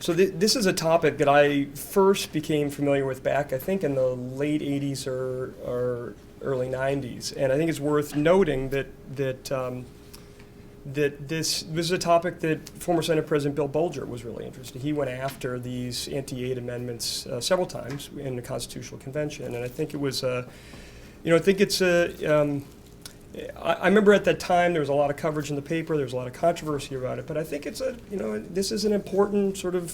So this is a topic that I first became familiar with back, I think, in the late 80s or early 90s. And I think it's worth noting that this is a topic that former Senate President Bill Bolger was really interested in. He went after these anti-aid amendments several times in the Constitutional Convention. And I think it was I remember at that time there was a lot of coverage in the paper, there was a lot of controversy about it, but I think this is an important sort of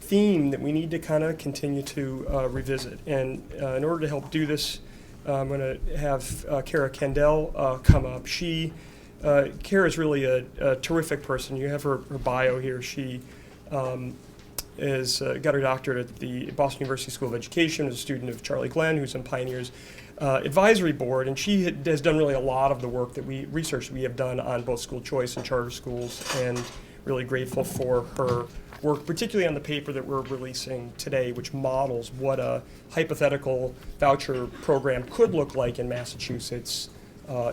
theme that we need to kind of continue to revisit. And in order to help do this, I'm going to have Cara Kendall come up. Cara is really a terrific person. You have her bio here. She got her doctorate at the Boston University School of Education, is a student of Charlie Glenn, who's in Pioneers Advisory Board, and she has done really a lot of the work that we have done on both school choice and charter schools, and really grateful for her work, particularly on the paper that we're releasing today, which models what a hypothetical voucher program could look like in Massachusetts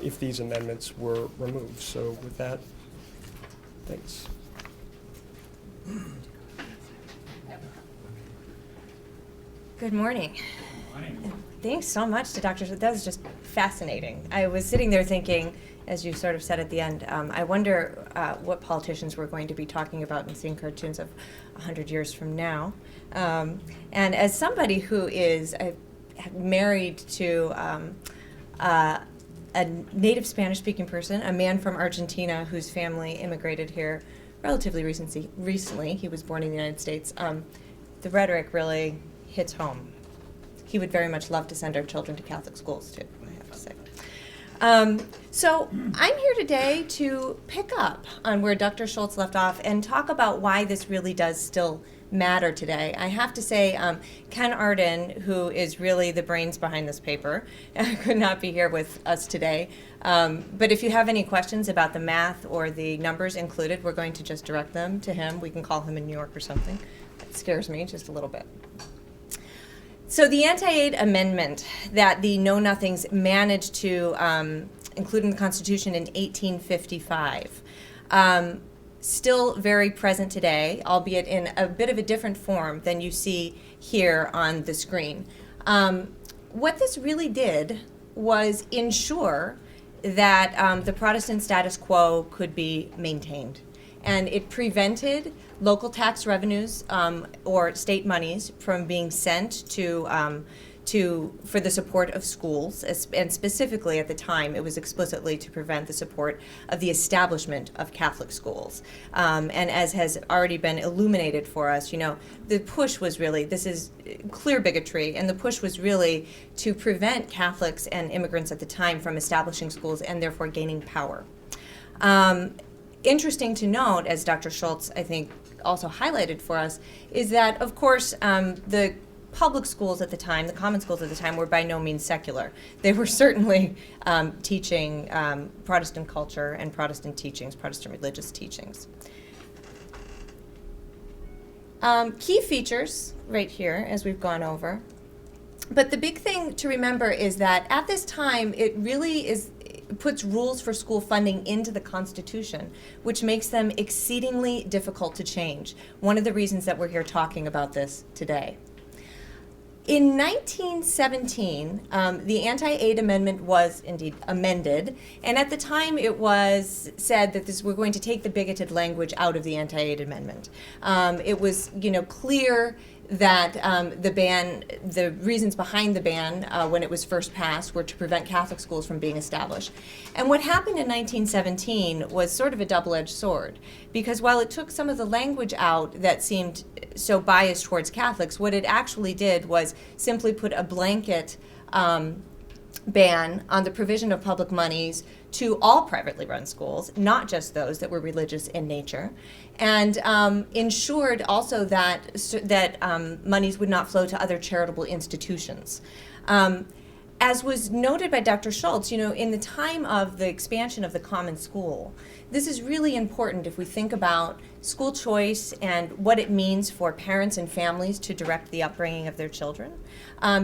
if these amendments were removed. So with that, thanks. Good morning. Thanks so much to Dr. That was just fascinating. I was sitting there thinking, as you sort of said at the end, I wonder what politicians we're going to be talking about and seeing cartoons of 100 years from now. And as somebody who is married to a native Spanish-speaking person, a man from Argentina whose family immigrated here relatively recently, he was born in the United States, the rhetoric really hits home. He would very much love to send our children to Catholic schools, too, I have to say. So I'm here today to pick up on where Dr. Schultz left off and talk about why this really does still matter today. I have to say, Ken Arden, who is really the brains behind this paper, could not be here with us today. But if you have any questions about the math or the numbers included, we're going to just direct them to him. We can call him in New York or something. That scares me just a little bit. So the anti-aid amendment that the Know-Nothings managed to include in the Constitution in 1855, still very present today, albeit in a bit of a different form than you see here on the screen. What this really did was ensure that the Protestant status quo could be maintained. And it prevented local tax revenues or state monies from being sent for the support of schools, and specifically at the time it was explicitly to prevent the support of the establishment of Catholic schools. And as has already been illuminated for us, the push was really, this is clear bigotry, and the push was really to prevent Catholics and immigrants at the time from establishing schools and therefore gaining power. Interesting to note, as Dr. Schultz, I think, also highlighted for us, is that, of course, the public schools at the time, the common schools at the time, were by no means secular. They were certainly teaching Protestant culture and Protestant teachings, Protestant religious teachings. Key features right here, as we've gone over. But the big thing to remember is that at this time, it really puts rules for school funding into the Constitution, which makes them exceedingly difficult to change. One of the reasons that we're here talking about this today. In 1917, the anti-aid amendment was indeed amended, and at the time it was said that we're going to take the bigoted language out of the anti-aid amendment. It was, clear that the reasons behind the ban when it was first passed were to prevent Catholic schools from being established. And what happened in 1917 was sort of a double-edged sword, because while it took some of the language out that seemed so biased towards Catholics, what it actually did was simply put a blanket ban on the provision of public monies to all privately run schools, not just those that were religious in nature, and ensured also that monies would not flow to other charitable institutions. As was noted by Dr. Schultz, in the time of the expansion of the common school, this is really important if we think about school choice and what it means for parents and families to direct the upbringing of their children.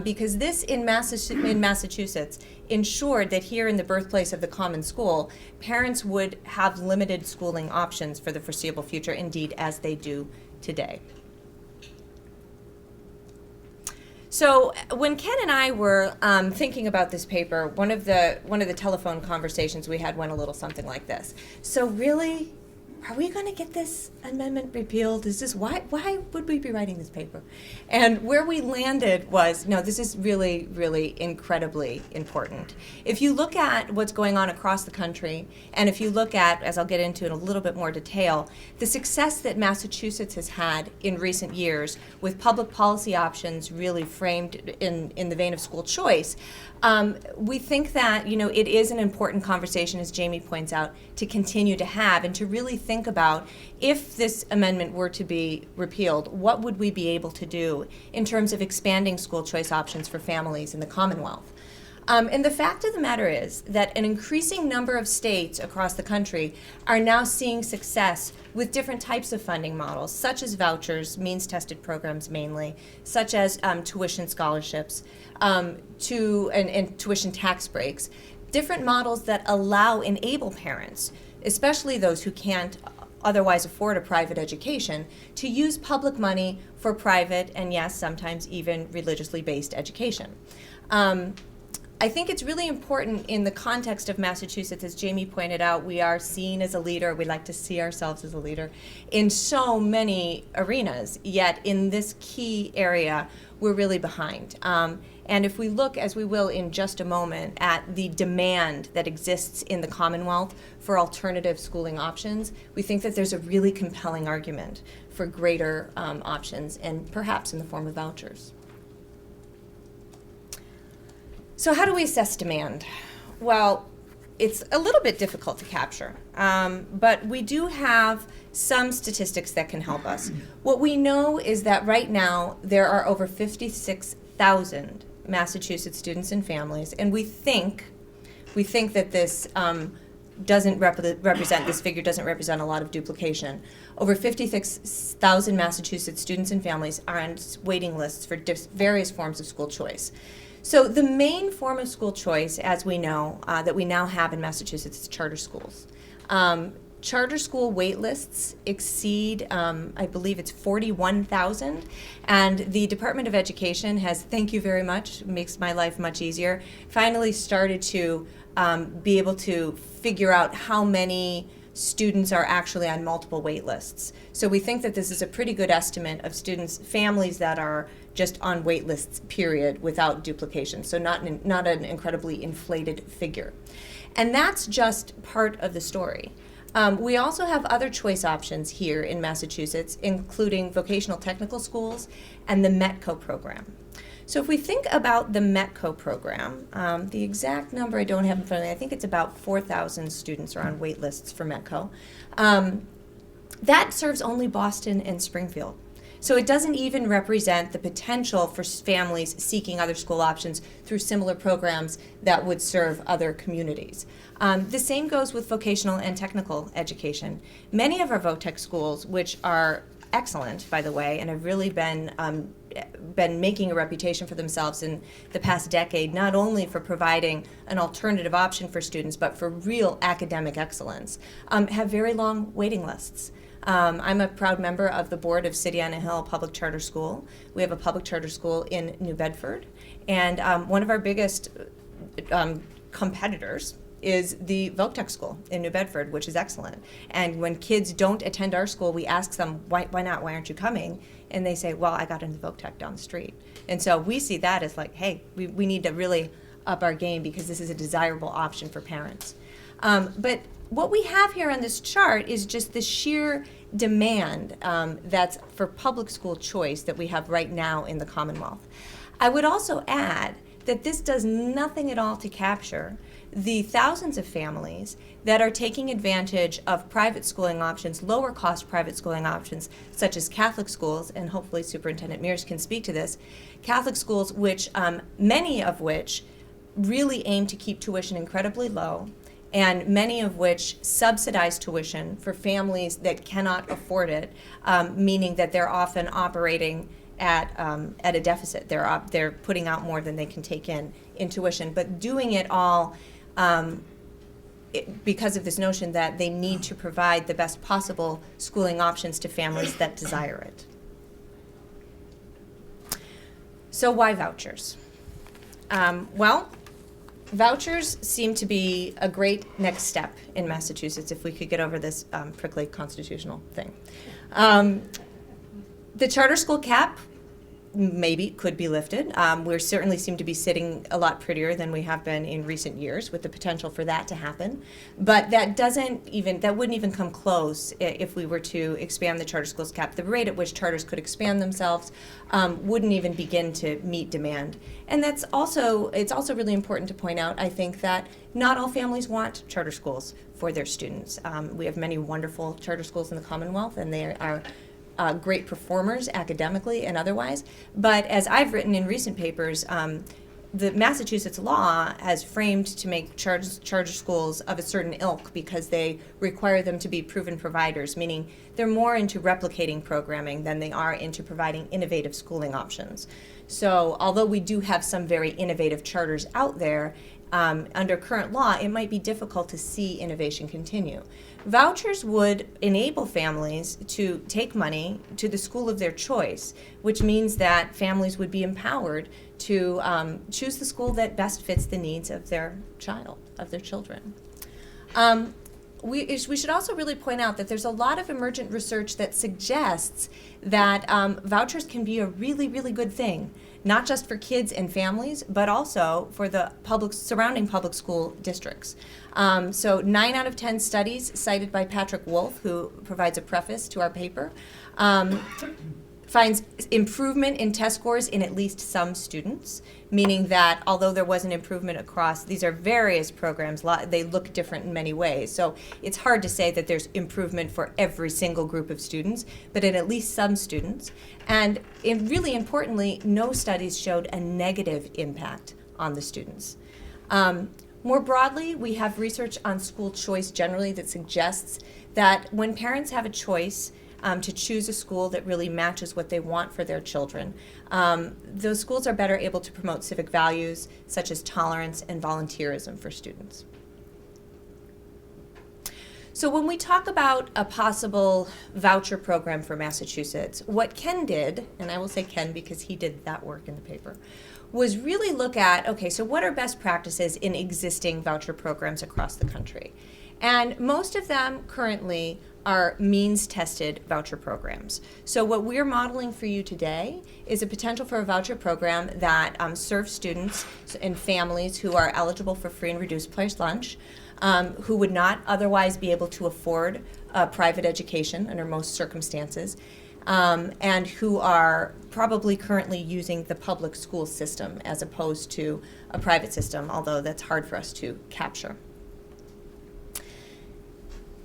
Because this in Massachusetts ensured that here in the birthplace of the common school, parents would have limited schooling options for the foreseeable future, indeed as they do today. So when Ken and I were thinking about this paper, one of the telephone conversations we had went a little something like this. So really, are we going to get this amendment repealed? Is this why would we be writing this paper? And where we landed was, no, this is really, really incredibly important. If you look at what's going on across the country, and if you look at, as I'll get into in a little bit more detail, the success that Massachusetts has had in recent years with public policy options really framed in the vein of school choice, we think that, it is an important conversation, as Jamie points out, to continue to have and to really think about, if this amendment were to be repealed, what would we be able to do in terms of expanding school choice options for families in the Commonwealth? And the fact of the matter is that an increasing number of states across the country are now seeing success with different types of funding models, such as vouchers, means-tested programs mainly, such as tuition scholarships, and tuition tax breaks, different models that enable parents, especially those who can't otherwise afford a private education, to use public money for private and, yes, sometimes even religiously based education. I think it's really important in the context of Massachusetts, as Jamie pointed out, we are seen as a leader, we like to see ourselves as a leader in so many arenas, yet in this key area, we're really behind. And if we look, as we will in just a moment, at the demand that exists in the Commonwealth for alternative schooling options, we think that there's a really compelling argument for greater options, and perhaps in the form of vouchers. So how do we assess demand? Well, it's a little bit difficult to capture, but we do have some statistics that can help us. What we know is that right now there are over 56,000 Massachusetts students and families, and we think that this doesn't represent, this figure doesn't represent a lot of duplication. Over 56,000 Massachusetts students and families are on waiting lists for various forms of school choice. So the main form of school choice, as we know, that we now have in Massachusetts is charter schools. Charter school wait lists exceed, I believe it's 41,000, and the Department of Education has, thank you very much, makes my life much easier, finally started to be able to figure out how many students are actually on multiple wait lists. So we think that this is a pretty good estimate of families that are just on wait lists, period, without duplication. So not an incredibly inflated figure. And that's just part of the story. We also have other choice options here in Massachusetts, including vocational technical schools and the METCO program. So if we think about the METCO program, the exact number I don't have in front of me, I think it's about 4,000 students are on wait lists for METCO. That serves only Boston and Springfield. So it doesn't even represent the potential for families seeking other school options through similar programs that would serve other communities. The same goes with vocational and technical education. Many of our VOTEC schools, which are excellent, by the way, and have really been making a reputation for themselves in the past decade, not only for providing an alternative option for students, but for real academic excellence, have very long waiting lists. I'm a proud member of the board of City on a Hill Public Charter School. We have a public charter school in New Bedford, and one of our biggest competitors is the VOTEC school in New Bedford, which is excellent. And when kids don't attend our school, we ask them, why not? Why aren't you coming? And they say, well, I got into VOTEC down the street. And so we see that as like, hey, we need to really up our game because this is a desirable option for parents. But what we have here on this chart is just the sheer demand that's for public school choice that we have right now in the Commonwealth. I would also add that this does nothing at all to capture the thousands of families that are taking advantage of private schooling options, lower cost private schooling options, such as Catholic schools, and hopefully Superintendent Mears can speak to this, Catholic schools, which many of which really aim to keep tuition incredibly low, and many of which subsidize tuition for families that cannot afford it, meaning that they're often operating at a deficit. They're putting out more than they can take in tuition, but doing it all because of this notion that they need to provide the best possible schooling options to families that desire it. So why vouchers? Well, vouchers seem to be a great next step in Massachusetts if we could get over this prickly constitutional thing. The charter school cap maybe could be lifted. We certainly seem to be sitting a lot prettier than we have been in recent years, with the potential for that to happen. But that wouldn't even come close if we were to expand the charter schools cap. The rate at which charters could expand themselves wouldn't even begin to meet demand. And it's also really important to point out, I think, that not all families want charter schools for their students. We have many wonderful charter schools in the Commonwealth, and they are great performers academically and otherwise. But as I've written in recent papers, the Massachusetts law has framed to make charter schools of a certain ilk because they require them to be proven providers, meaning they're more into replicating programming than they are into providing innovative schooling options. So although we do have some very innovative charters out there, under current law, it might be difficult to see innovation continue. Vouchers would enable families to take money to the school of their choice, which means that families would be empowered to choose the school that best fits the needs of their children. We should also really point out that there's a lot of emergent research that suggests that vouchers can be a really, really good thing, not just for kids and families, but also for the surrounding public school districts. So 9 out of 10 studies cited by Patrick Wolf, who provides a preface to our paper, finds improvement in test scores in at least some students, meaning that although there was an improvement across, these are various programs, they look different in many ways. So it's hard to say that there's improvement for every single group of students, but in at least some students. And really importantly, no studies showed a negative impact on the students. More broadly, we have research on school choice generally that suggests that when parents have a choice to choose a school that really matches what they want for their children, those schools are better able to promote civic values such as tolerance and volunteerism for students. So when we talk about a possible voucher program for Massachusetts, what Ken did, and I will say Ken because he did that work in the paper, was really look at, okay, so what are best practices in existing voucher programs across the country? And most of them currently are means-tested voucher programs. So what we're modeling for you today is a potential for a voucher program that serves students and families who are eligible for free and reduced price lunch, who would not otherwise be able to afford private education under most circumstances, and who are probably currently using the public school system as opposed to a private system, although that's hard for us to capture.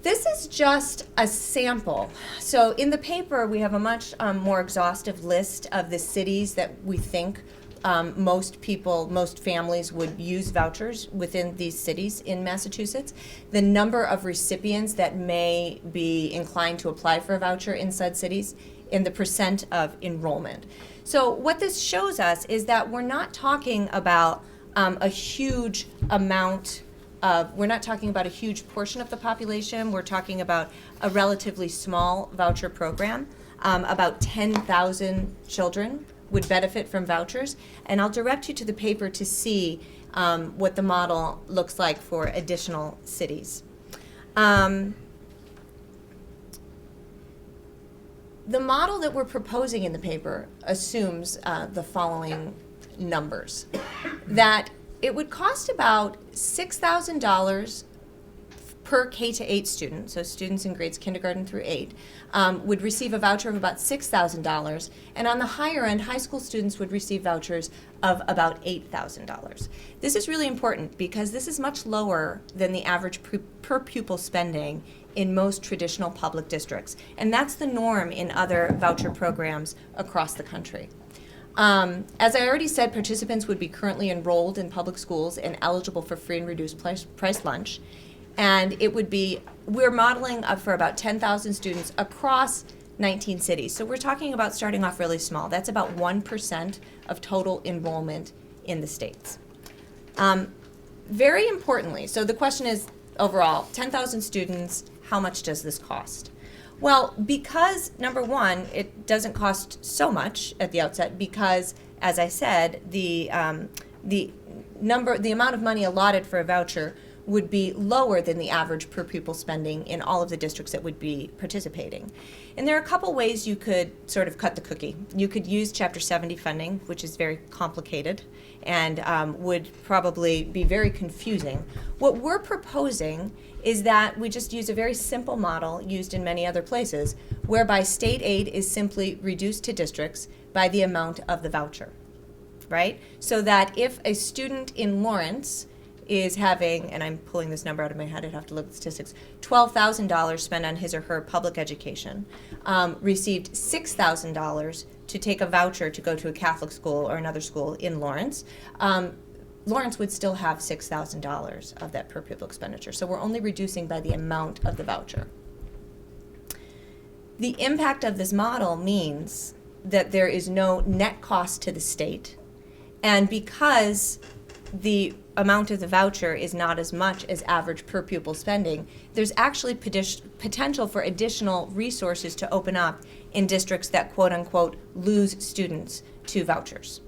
This is just a sample. So in the paper, we have a much more exhaustive list of the cities that we think most families would use vouchers within these cities in Massachusetts, the number of recipients that may be inclined to apply for a voucher in said cities, and the percent of enrollment. So what this shows us is that we're not talking about a huge amount we're not talking about a huge portion of the population. We're talking about a relatively small voucher program. About 10,000 children would benefit from vouchers. And I'll direct you to the paper to see what the model looks like for additional cities. The model that we're proposing in the paper assumes the following numbers. That it would cost about $6,000 per K-8 student, so students in grades kindergarten through 8, would receive a voucher of about $6,000, and on the higher end, high school students would receive vouchers of about $8,000. This is really important because this is much lower than the average per pupil spending in most traditional public districts, and that's the norm in other voucher programs across the country. As I already said, participants would be currently enrolled in public schools and eligible for free and reduced price lunch. And we're modeling for about 10,000 students across 19 cities. So we're talking about starting off really small. That's about 1% of total enrollment in the states. Very importantly, so the question is overall, 10,000 students, how much does this cost? Well, because, number one, it doesn't cost so much at the outset because as I said, the amount of money allotted for a voucher would be lower than the average per pupil spending in all of the districts that would be participating. And there are a couple ways you could sort of cut the cookie. You could use Chapter 70 funding, which is very complicated and would probably be very confusing. What we're proposing is that we just use a very simple model used in many other places, whereby state aid is simply reduced to districts by the amount of the voucher, right? So that if a student in Lawrence is having, and I'm pulling this number out of my head, I'd have to look at the statistics, $12,000 spent on his or her public education, received $6,000 to take a voucher to go to a Catholic school or another school in Lawrence, Lawrence would still have $6,000 of that per pupil expenditure. So we're only reducing by the amount of the voucher. The impact of this model means that there is no net cost to the state, and because the amount of the voucher is not as much as average per pupil spending, there's actually potential for additional resources to open up in districts that quote unquote lose students to vouchers.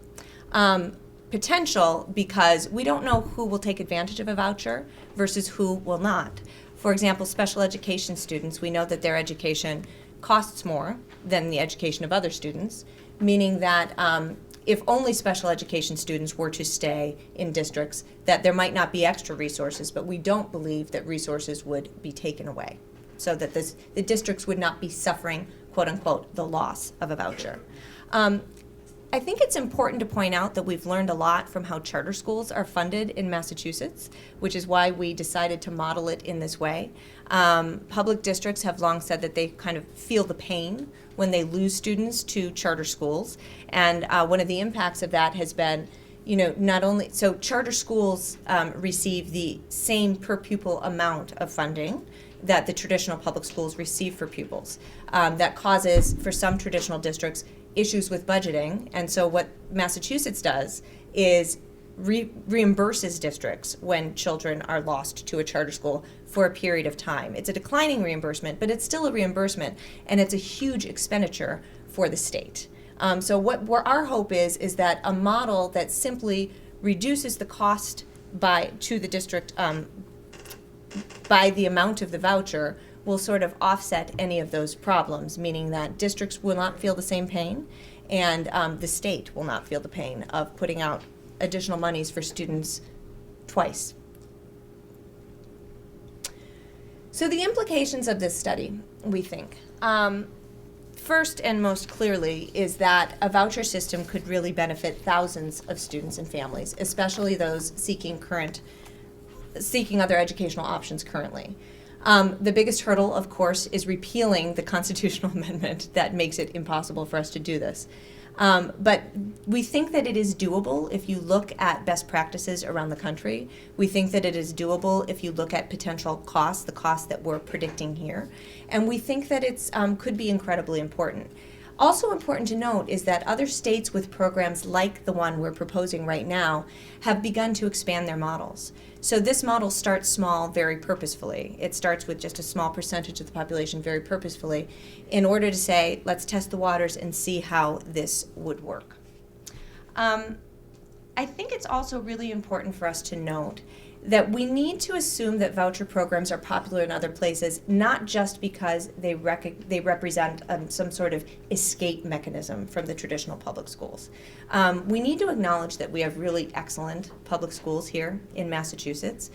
Potential because we don't know who will take advantage of a voucher versus who will not. For example, special education students, we know that their education costs more than the education of other students, meaning that if only special education students were to stay in districts, that there might not be extra resources, but we don't believe that resources would be taken away, so that the districts would not be suffering, quote unquote, the loss of a voucher. I think it's important to point out that we've learned a lot from how charter schools are funded in Massachusetts, which is why we decided to model it in this way. Public districts have long said that they kind of feel the pain when they lose students to charter schools, and one of the impacts of that has been, not only, so charter schools receive the same per pupil amount of funding that the traditional public schools receive for pupils. That causes, for some traditional districts, issues with budgeting, and so what Massachusetts does is reimburses districts when children are lost to a charter school for a period of time. It's a declining reimbursement, but it's still a reimbursement, and it's a huge expenditure for the state. So what our hope is that a model that simply reduces the cost to the district by the amount of the voucher will sort of offset any of those problems, meaning that districts will not feel the same pain, and the state will not feel the pain of putting out additional monies for students twice. So the implications of this study, we think, first and most clearly is that a voucher system could really benefit thousands of students and families, especially those seeking other educational options currently. The biggest hurdle, of course, is repealing the constitutional amendment that makes it impossible for us to do this. But we think that it is doable if you look at best practices around the country. We think that it is doable if you look at potential costs, the costs that we're predicting here. And we think that it could be incredibly important. Also important to note is that other states with programs like the one we're proposing right now have begun to expand their models. So this model starts small very purposefully. It starts with just a small percentage of the population very purposefully in order to say, let's test the waters and see how this would work. I think it's also really important for us to note that we need to assume that voucher programs are popular in other places, not just because they represent some sort of escape mechanism from the traditional public schools. We need to acknowledge that we have really excellent public schools here in Massachusetts.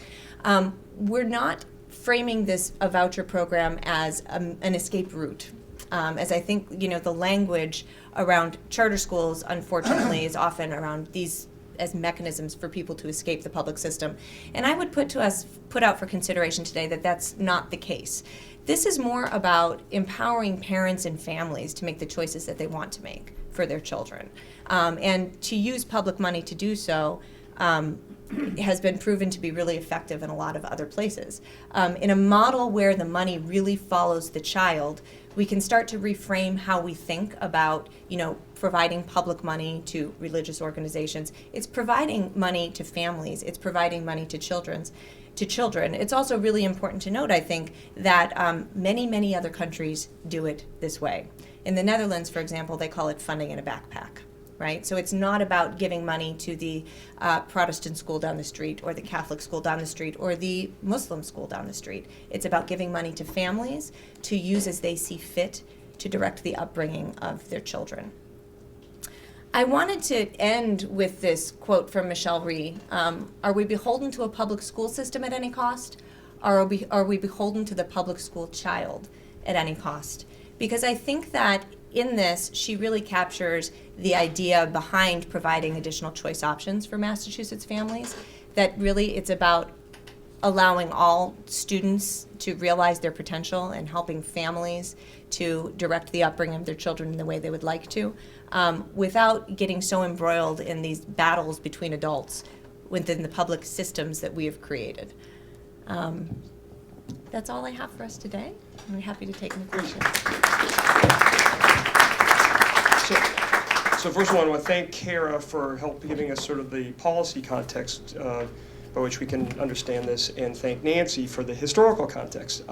We're not framing a voucher program as an escape route. As I think, the language around charter schools, unfortunately, is often around these as mechanisms for people to escape the public system. And I would put out for consideration today that that's not the case. This is more about empowering parents and families to make the choices that they want to make for their children. And to use public money to do so has been proven to be really effective in a lot of other places. In a model where the money really follows the child, we can start to reframe how we think about, providing public money to religious organizations. It's providing money to families. It's providing money to children. It's also really important to note, I think, that many, many other countries do it this way. In the Netherlands, for example, they call it funding in a backpack. right? So it's not about giving money to the Protestant school down the street or the Catholic school down the street or the Muslim school down the street. It's about giving money to families to use as they see fit to direct the upbringing of their children. I wanted to end with this quote from Michelle Rhee. Are we beholden to a public school system at any cost? Or are we beholden to the public school child at any cost? Because I think that in this, she really captures the idea behind providing additional choice options for Massachusetts families, that really it's about allowing all students to realize their potential and helping families to direct the upbringing of their children in the way they would like to, without getting so embroiled in these battles between adults within the public systems that we have created. That's all I have for us today. I'm happy to take any questions. So first of all, I want to thank Cara for giving us sort of the policy context by which we can understand this, and thank Nancy for the historical context.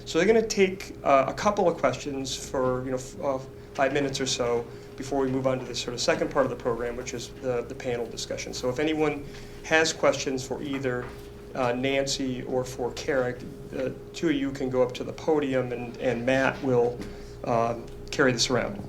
So they're going to take a couple of questions for 5 minutes or so before we move on to the sort of second part of the program, which is the panel discussion. So if anyone has questions for either Nancy or for Cara, the two of you can go up to the podium, and Matt will carry this around.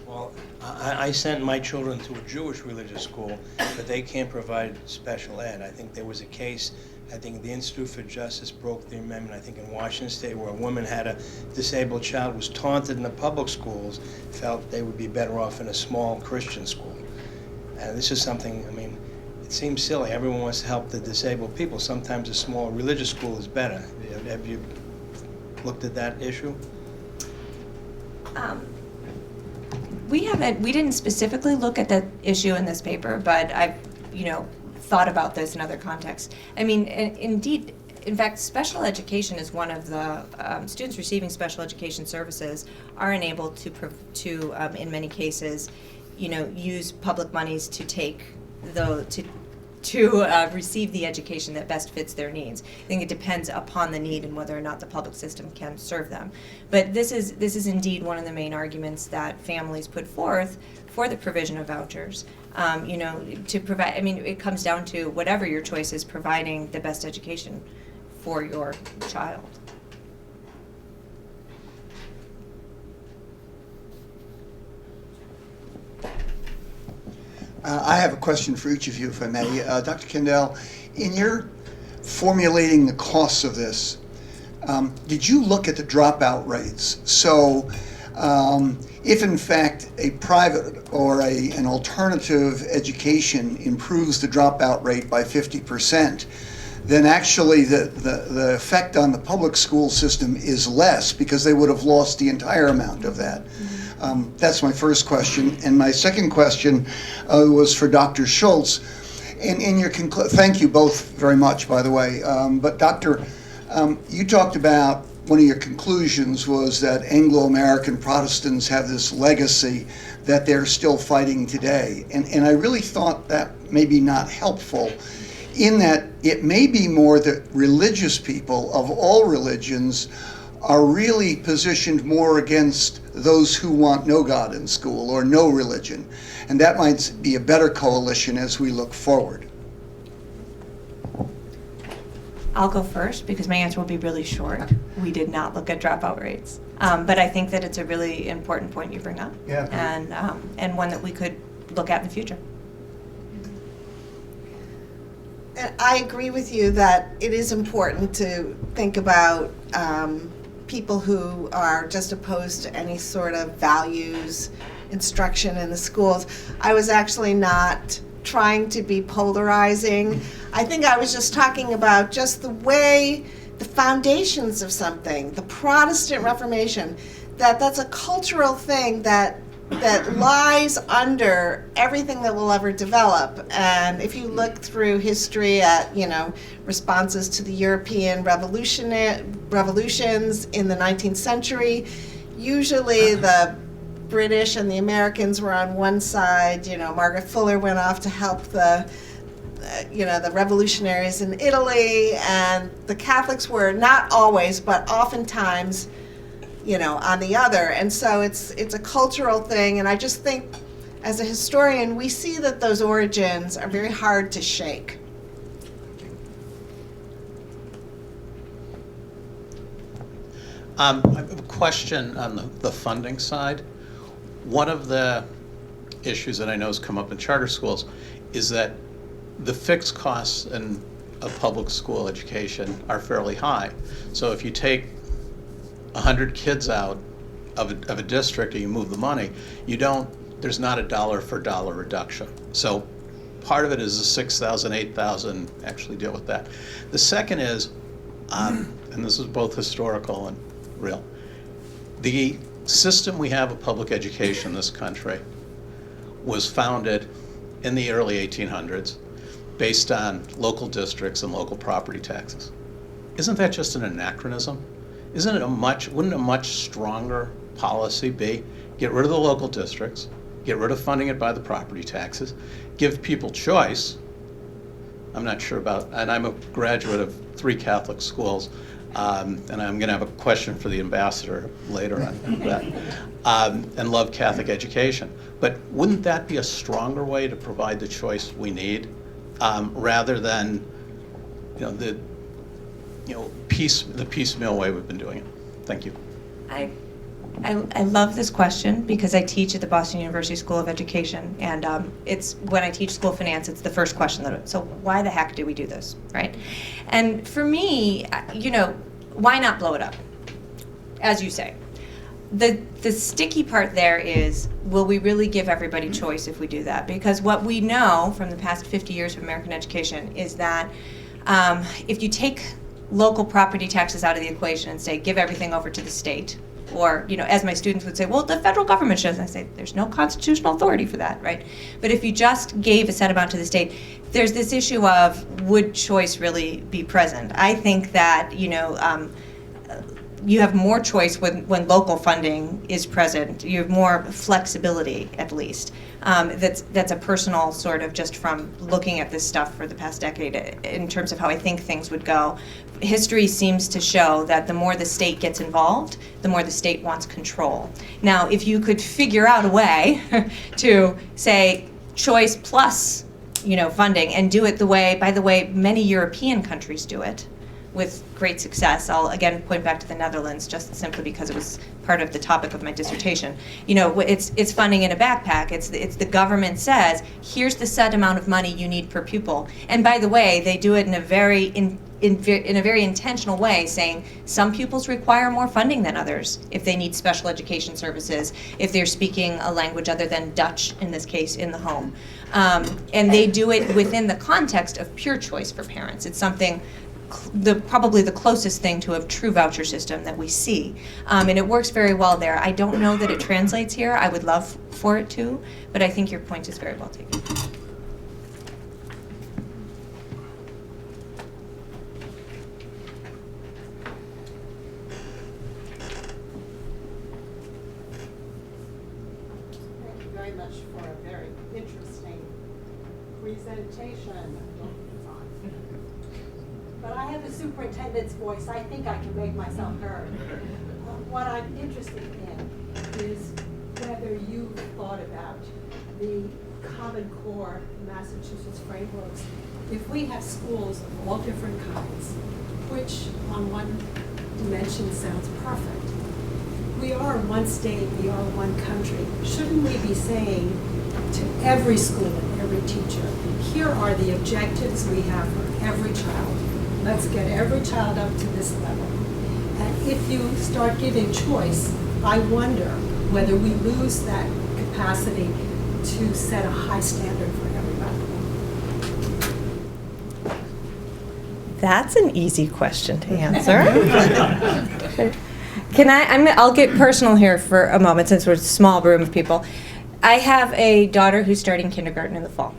Well, I sent my children to a Jewish religious school, but they can't provide special ed. I think there was a case, I think the Institute for Justice broke the amendment, I think in Washington State, where a woman had a disabled child, was taunted in the public schools, felt they would be better off in a small Christian school. And this is something, I mean, it seems silly. Everyone wants to help the disabled people. Sometimes a small religious school is better. Have you looked at that issue? We didn't specifically look at that issue in this paper, but I've, thought about this in other contexts. I mean, indeed, in fact, special education is one of the students receiving special education services are enabled to in many cases, use public monies to receive the education that best fits their needs. I think it depends upon the need and whether or not the public system can serve them. But this is indeed one of the main arguments that families put forth for the provision of vouchers. To provide, I mean, it comes down to whatever your choice is, providing the best education for your child. I have a question for each of you, if I may. Dr. Kendall, in your formulating the costs of this, did you look at the dropout rates? So if in fact a private or an alternative education improves the dropout rate by 50%, then actually the effect on the public school system is less because they would have lost the entire amount of that. That's my first question. And my second question was for Dr. Schultz. And in your thank you both very much, by the way. But Doctor, you talked about one of your conclusions was that Anglo-American Protestants have this legacy that they're still fighting today. And I really thought that maybe not helpful, in that it may be more that religious people of all religions are really positioned more against those who want no God in school or no religion. And that might be a better coalition as we look forward. I'll go first because my answer will be really short. We did not look at dropout rates, but I think that it's a really important point you bring up, and one that we could look at in the future. And I agree with you that it is important to think about people who are just opposed to any sort of values instruction in the schools. I was actually not trying to be polarizing. I think I was just talking about just the way the foundations of something, the Protestant Reformation, that's a cultural thing that lies under everything that will ever develop. And if you look through history at, responses to the European revolutions in the 19th century, usually the British and the Americans were on one side. Margaret Fuller went off to help the the revolutionaries in Italy, and the Catholics were not always, but oftentimes, on the other. And so it's a cultural thing, and I just think, as a historian, we see that those origins are very hard to shake. I have a question on the funding side. One of the issues that I know has come up in charter schools is that the fixed costs in a public school education are fairly high. So if you take 100 kids out of a district and you move the money, there's not a dollar for dollar reduction. So part of it is the 6,000, 8,000, actually deal with that. The second is, and this is both historical and real, the system we have of public education in this country was founded in the early 1800s based on local districts and local property taxes. Isn't that just an anachronism? Wouldn't a much stronger policy be get rid of the local districts, get rid of funding it by the property taxes, give people choice? I'm not sure about, and I'm a graduate of 3 Catholic schools, and I'm going to have a question for the ambassador later on that, and love Catholic education. But wouldn't that be a stronger way to provide the choice we need, rather than, the piecemeal way we've been doing it? Thank you. I love this question because I teach at the Boston University School of Education, and it's when I teach school finance, it's the first question so why the heck do we do this, right? And for me, why not blow it up, as you say? The sticky part there is, will we really give everybody choice if we do that? Because what we know from the past 50 years of American education is that if you take local property taxes out of the equation and say, give everything over to the state, or, as my students would say, well, the federal government shows, and I say, there's no constitutional authority for that, right? But if you just gave a set amount to the state, there's this issue of, would choice really be present? I think that, you have more choice when local funding is present. You have more flexibility, at least. That's a personal sort of, just from looking at this stuff for the past decade in terms of how I think things would go. History seems to show that the more the state gets involved, the more the state wants control. Now, if you could figure out a way to say choice plus, funding, and do it by the way, many European countries do it with great success. I'll again point back to the Netherlands, just simply because it was part of the topic of my dissertation. It's funding in a backpack. It's the government says, here's the set amount of money you need per pupil. And by the way, they do it in a very intentional way, saying some pupils require more funding than others if they need special education services, if they're speaking a language other than Dutch, in this case, in the home. And they do it within the context of pure choice for parents. It's something probably the closest thing to a true voucher system that we see. And it works very well there. I don't know that it translates here. I would love for it to, but I think your point is very well taken. Thank you very much for a very interesting presentation. But I have the superintendent's voice. I think I can make myself heard. What I'm interested in is whether you've thought about the Common Core Massachusetts frameworks. If we have schools of all different kinds, which on one dimension sounds perfect, we are one state, we are one country. Shouldn't we be saying to every school and every teacher, here are the objectives we have for every child. Let's get every child up to this level. And if you start giving choice, I wonder whether we lose that capacity to set a high standard for everybody. That's an easy question to answer. I'll get personal here for a moment, since we're a small room of people. I have a daughter who's starting kindergarten in the fall.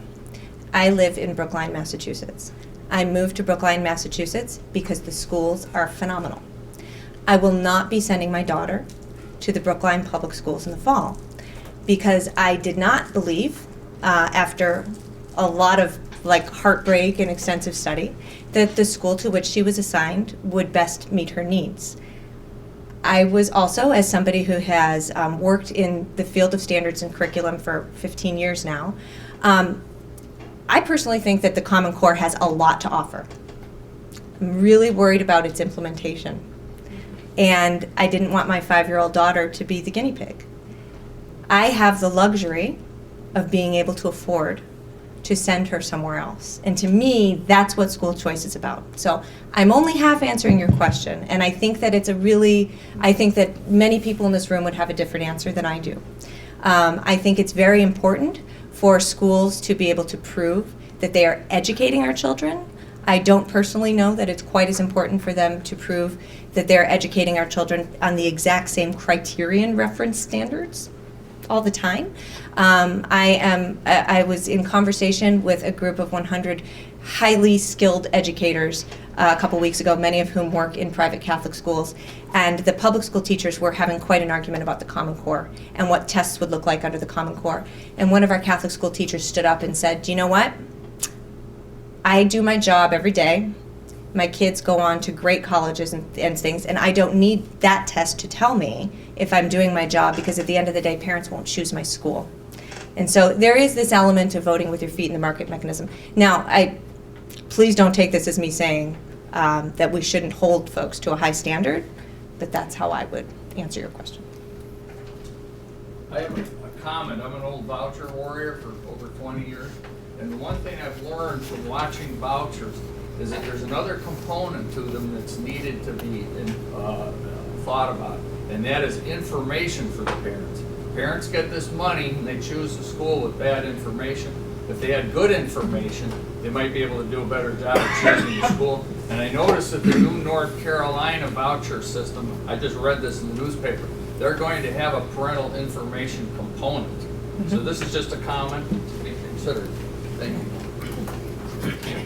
I live in Brookline, Massachusetts. I moved to Brookline, Massachusetts because the schools are phenomenal. I will not be sending my daughter to the Brookline Public Schools in the fall because I did not believe, after a lot of like heartbreak and extensive study, that the school to which she was assigned would best meet her needs. I was also, as somebody who has worked in the field of standards and curriculum for 15 years now, I personally think that the Common Core has a lot to offer. I'm really worried about its implementation. And I didn't want my 5-year-old daughter to be the guinea pig. I have the luxury of being able to afford to send her somewhere else. And to me, that's what school choice is about. So I'm only half answering your question, and I think that I think that many people in this room would have a different answer than I do. I think it's very important for schools to be able to prove that they are educating our children. I don't personally know that it's quite as important for them to prove that they're educating our children on the exact same criterion reference standards all the time. I was in conversation with a group of 100 highly skilled educators a couple weeks ago, many of whom work in private Catholic schools, and the public school teachers were having quite an argument about the Common Core and what tests would look like under the Common Core. And one of our Catholic school teachers stood up and said, "Do you know what? I do my job every day. My kids go on to great colleges and things, and I don't need that test to tell me if I'm doing my job, because at the end of the day, parents won't choose my school." And so there is this element of voting with your feet in the market mechanism. Now, please don't take this as me saying that we shouldn't hold folks to a high standard, but that's how I would answer your question. I have a comment. I'm an old voucher warrior for over 20 years, and the one thing I've learned from watching vouchers is that there's another component to them that's needed to be thought about, and that is information for the parents. Parents get this money and they choose a school with bad information. If they had good information, they might be able to do a better job of choosing the school. And I noticed that the new North Carolina voucher system, I just read this in the newspaper, they're going to have a parental information component. So this is just a comment to be considered. Thank you.